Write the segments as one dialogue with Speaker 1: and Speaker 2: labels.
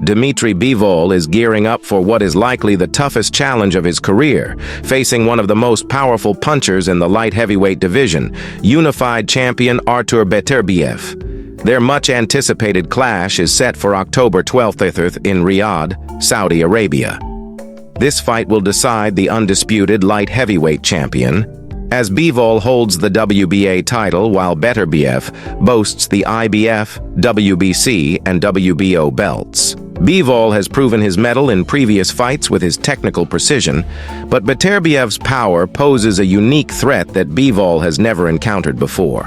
Speaker 1: Dmitry Bivol is gearing up for what is likely the toughest challenge of his career, facing one of the most powerful punchers in the light heavyweight division, unified champion Artur Beterbiev. Their much-anticipated clash is set for October 12th in Riyadh, Saudi Arabia. This fight will decide the undisputed light heavyweight champion, as Bivol holds the WBA title while Beterbiev boasts the IBF, WBC, and WBO belts. Bivol has proven his mettle in previous fights with his technical precision, but Beterbiev's power poses a unique threat that Bivol has never encountered before.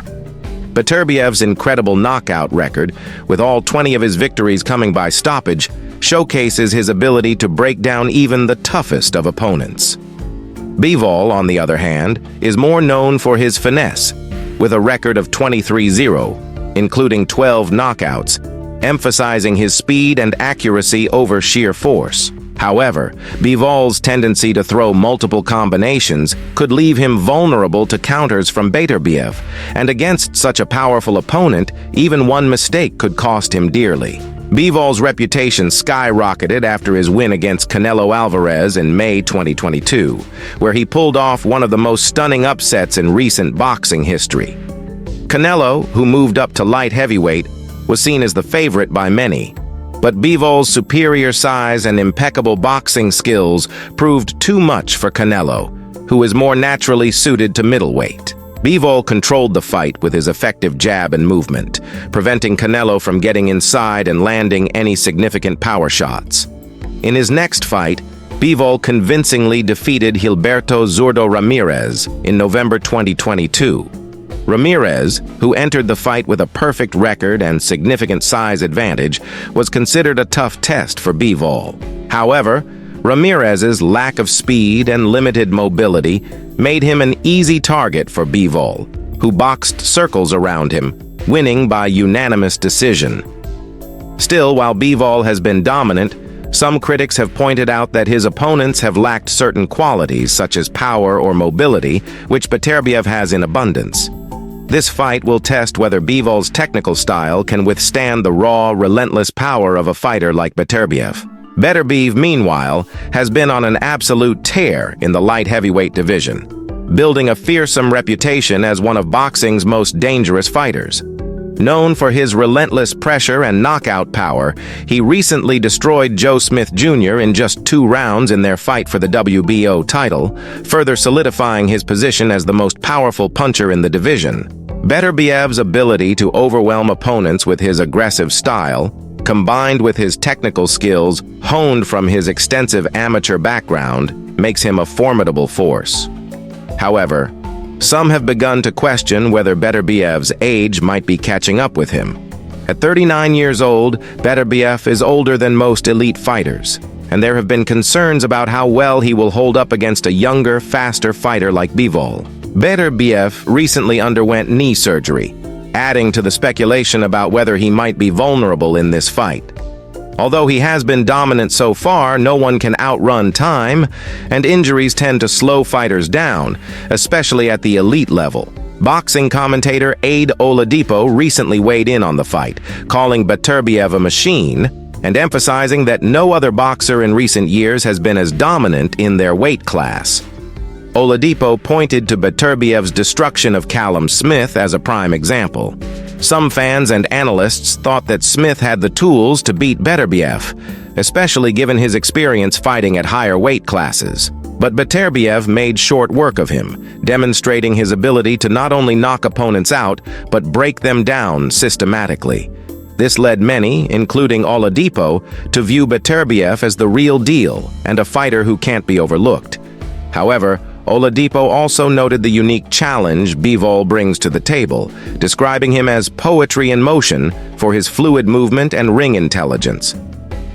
Speaker 1: Beterbiev's incredible knockout record, with all 20 of his victories coming by stoppage, showcases his ability to break down even the toughest of opponents. Bivol, on the other hand, is more known for his finesse, with a record of 23-0, including 12 knockouts, emphasizing his speed and accuracy over sheer force. However, Bivol's tendency to throw multiple combinations could leave him vulnerable to counters from Beterbiev, and against such a powerful opponent, even one mistake could cost him dearly. Bivol's reputation skyrocketed after his win against Canelo Alvarez in May 2022, where he pulled off one of the most stunning upsets in recent boxing history. Canelo, who moved up to light heavyweight, was seen as the favorite by many, but Bivol's superior size and impeccable boxing skills proved too much for Canelo, who is more naturally suited to middleweight. Bivol controlled the fight with his effective jab and movement, preventing Canelo from getting inside and landing any significant power shots. In his next fight, Bivol convincingly defeated Gilberto Zurdo Ramirez in November 2022. Ramirez, who entered the fight with a perfect record and significant size advantage, was considered a tough test for Bivol. However, Ramirez's lack of speed and limited mobility made him an easy target for Bivol, who boxed circles around him, winning by unanimous decision. Still, while Bivol has been dominant, some critics have pointed out that his opponents have lacked certain qualities such as power or mobility, which Beterbiev has in abundance. This fight will test whether Bivol's technical style can withstand the raw, relentless power of a fighter like Beterbiev. Beterbiev, meanwhile, has been on an absolute tear in the light heavyweight division, building a fearsome reputation as one of boxing's most dangerous fighters. Known for his relentless pressure and knockout power, he recently destroyed Joe Smith Jr. in just 2 rounds in their fight for the WBO title, further solidifying his position as the most powerful puncher in the division. Beterbiev's ability to overwhelm opponents with his aggressive style, combined with his technical skills honed from his extensive amateur background, makes him a formidable force. However, some have begun to question whether Beterbiev's age might be catching up with him. At 39 years old, Beterbiev is older than most elite fighters, and there have been concerns about how well he will hold up against a younger, faster fighter like Bivol. Beterbiev recently underwent knee surgery, adding to the speculation about whether he might be vulnerable in this fight. Although he has been dominant so far, no one can outrun time, and injuries tend to slow fighters down, especially at the elite level. Boxing commentator Ade Oladipo recently weighed in on the fight, calling Beterbiev a machine, and emphasizing that no other boxer in recent years has been as dominant in their weight class. Oladipo pointed to Beterbiev's destruction of Callum Smith as a prime example. Some fans and analysts thought that Smith had the tools to beat Beterbiev, especially given his experience fighting at higher weight classes. But Beterbiev made short work of him, demonstrating his ability to not only knock opponents out, but break them down systematically. This led many, including Oladipo, to view Beterbiev as the real deal and a fighter who can't be overlooked. However, Oladipo also noted the unique challenge Bivol brings to the table, describing him as poetry in motion for his fluid movement and ring intelligence.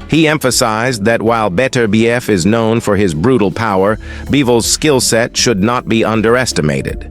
Speaker 1: He emphasized that while Beterbiev is known for his brutal power, Bivol's skill set should not be underestimated.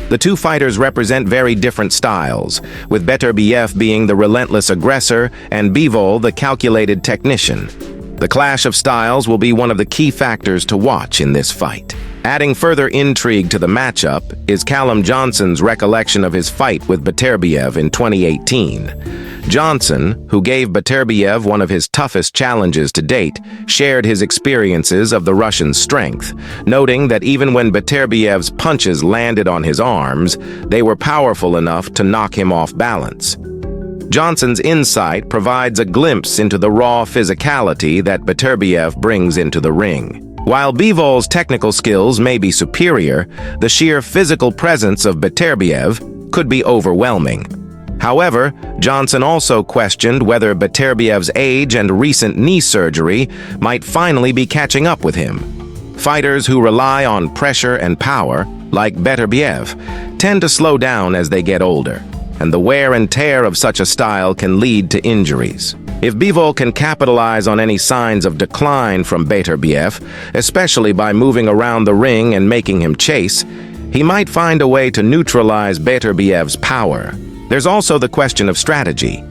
Speaker 1: The two fighters represent very different styles, with Beterbiev being the relentless aggressor and Bivol the calculated technician. The clash of styles will be one of the key factors to watch in this fight. Adding further intrigue to the matchup is Callum Johnson's recollection of his fight with Beterbiev in 2018. Johnson, who gave Beterbiev one of his toughest challenges to date, shared his experiences of the Russian's strength, noting that even when Beterbiev's punches landed on his arms, they were powerful enough to knock him off balance. Johnson's insight provides a glimpse into the raw physicality that Beterbiev brings into the ring. While Bivol's technical skills may be superior, the sheer physical presence of Beterbiev could be overwhelming. However, Johnson also questioned whether Beterbiev's age and recent knee surgery might finally be catching up with him. Fighters who rely on pressure and power, like Beterbiev, tend to slow down as they get older, and the wear and tear of such a style can lead to injuries. If Bivol can capitalize on any signs of decline from Beterbiev, especially by moving around the ring and making him chase, he might find a way to neutralize Beterbiev's power. There's also the question of strategy.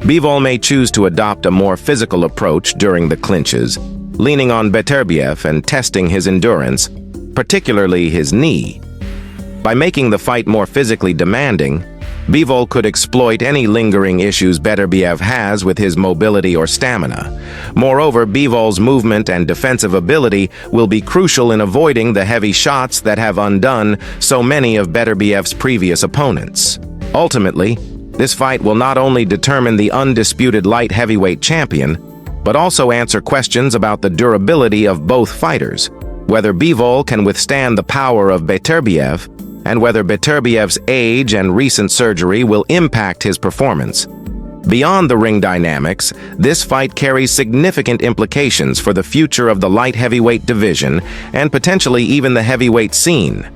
Speaker 1: Bivol may choose to adopt a more physical approach during the clinches, leaning on Beterbiev and testing his endurance, particularly his knee. By making the fight more physically demanding, Bivol could exploit any lingering issues Beterbiev has with his mobility or stamina. Moreover, Bivol's movement and defensive ability will be crucial in avoiding the heavy shots that have undone so many of Beterbiev's previous opponents. Ultimately, this fight will not only determine the undisputed light heavyweight champion, but also answer questions about the durability of both fighters, whether Bivol can withstand the power of Beterbiev, and whether Beterbiev's age and recent surgery will impact his performance. Beyond the ring dynamics, this fight carries significant implications for the future of the light heavyweight division and potentially even the heavyweight scene.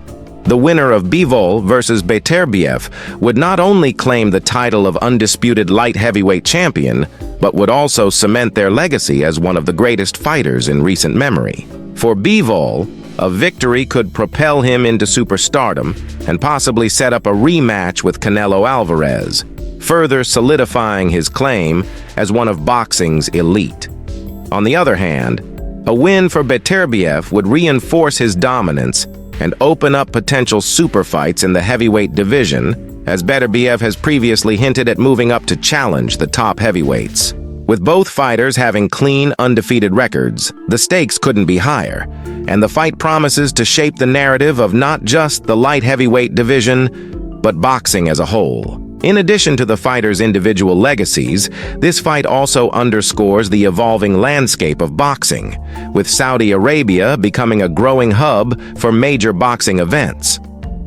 Speaker 1: The winner of Bivol versus Beterbiev would not only claim the title of undisputed light heavyweight champion, but would also cement their legacy as one of the greatest fighters in recent memory. For Bivol, a victory could propel him into superstardom and possibly set up a rematch with Canelo Alvarez, further solidifying his claim as one of boxing's elite. On the other hand, a win for Beterbiev would reinforce his dominance and open up potential super fights in the heavyweight division, as Beterbiev has previously hinted at moving up to challenge the top heavyweights. With both fighters having clean, undefeated records, the stakes couldn't be higher, and the fight promises to shape the narrative of not just the light heavyweight division, but boxing as a whole. In addition to the fighters' individual legacies, this fight also underscores the evolving landscape of boxing, with Saudi Arabia becoming a growing hub for major boxing events.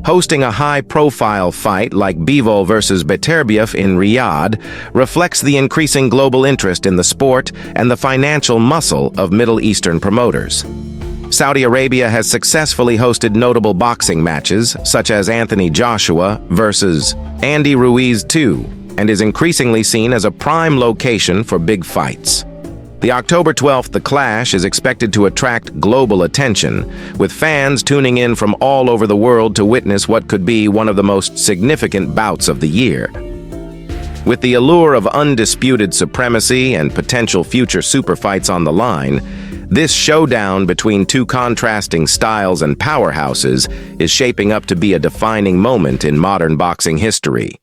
Speaker 1: Hosting a high-profile fight like Bivol versus Beterbiev in Riyadh reflects the increasing global interest in the sport and the financial muscle of Middle Eastern promoters. Saudi Arabia has successfully hosted notable boxing matches, such as Anthony Joshua versus Andy Ruiz II, and is increasingly seen as a prime location for big fights. The October 12th The Clash is expected to attract global attention, with fans tuning in from all over the world to witness what could be one of the most significant bouts of the year. With the allure of undisputed supremacy and potential future super fights on the line, this showdown between two contrasting styles and powerhouses is shaping up to be a defining moment in modern boxing history.